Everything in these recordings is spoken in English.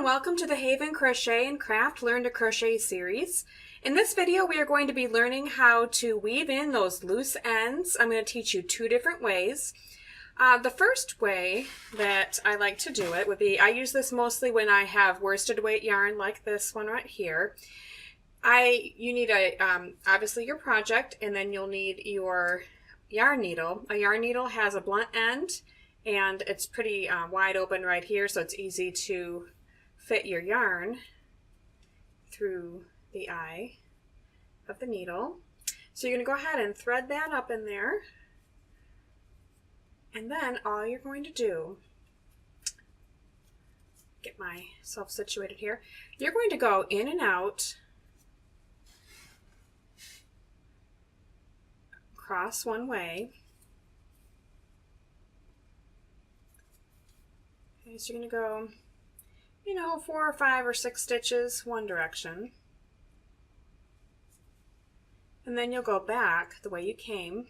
welcome to the Haven Crochet and Craft Learn to Crochet series. In this video we are going to be learning how to weave in those loose ends. I'm going to teach you two different ways. The first way that I like to do it would be, I use this mostly when I have worsted weight yarn like this one right here. You need obviously your project, and then you'll need your yarn needle. A yarn needle has a blunt end and it's pretty wide open right here, so it's easy to fit your yarn through the eye of the needle. So you're going to go ahead and thread that up in there, and then all you're going to do, get myself situated here, you're going to go in and out, across one way. Okay, so you're going to go, 4 or 5 or 6 stitches one direction. And then you'll go back the way you came.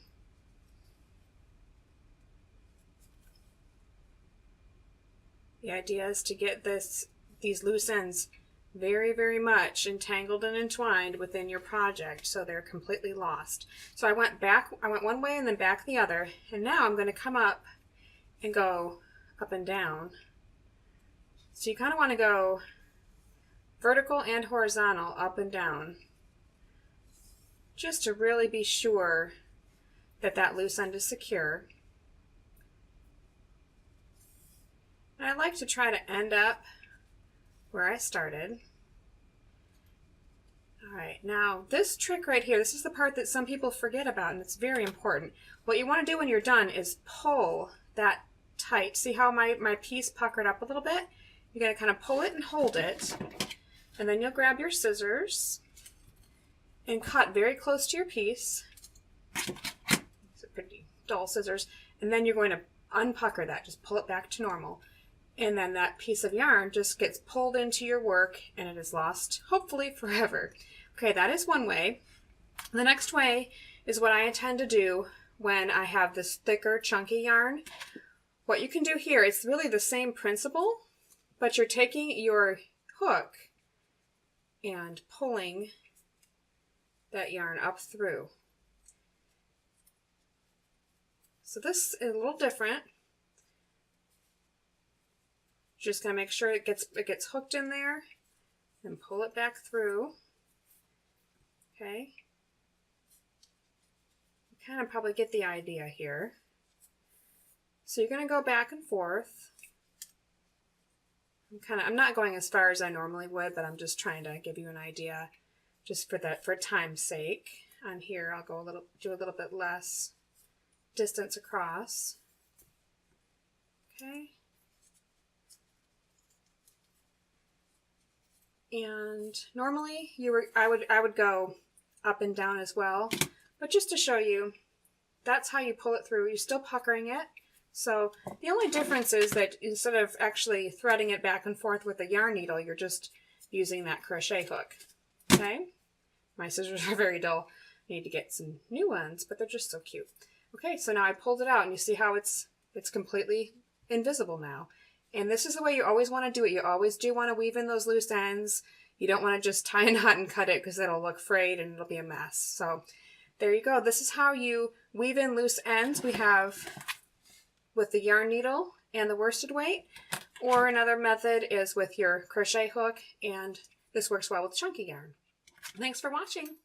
The idea is to get these loose ends very, very much entangled and entwined within your project so they're completely lost. So I went one way and then back the other, and now I'm going to come up and go up and down. So you kind of want to go vertical and horizontal, up and down, just to really be sure that that loose end is secure. And I like to try to end up where I started. Alright, now this trick right here, this is the part that some people forget about, and it's very important. What you want to do when you're done is pull that tight. See how my piece puckered up a little bit? You're going to kind of pull it and hold it, and then you'll grab your scissors and cut very close to your piece. These are pretty dull scissors. And then you're going to unpucker that, just pull it back to normal. And then that piece of yarn just gets pulled into your work and it is lost, hopefully forever. Okay, that is one way. The next way is what I intend to do when I have this thicker, chunky yarn. What you can do here, it's really the same principle, but you're taking your hook and pulling that yarn up through. So this is a little different. Just going to make sure it gets hooked in there and pull it back through. Okay. You kind of probably get the idea here. So you're going to go back and forth. I'm not going as far as I normally would, but I'm just trying to give you an idea just for time's sake. On here I'll go do a little bit less distance across. Okay. And normally I would go up and down as well, but just to show you, that's how you pull it through. You're still puckering it. So the only difference is that instead of actually threading it back and forth with a yarn needle, you're just using that crochet hook. Okay? My scissors are very dull. I need to get some new ones, but they're just so cute. Okay, so now I pulled it out, and you see how it's completely invisible now. And this is the way you always want to do it. You always do want to weave in those loose ends. You don't want to just tie a knot and cut it, because it'll look frayed and it'll be a mess. So there you go. This is how you weave in loose ends. We have with the yarn needle and the worsted weight, or another method is with your crochet hook, and this works well with chunky yarn. Thanks for watching.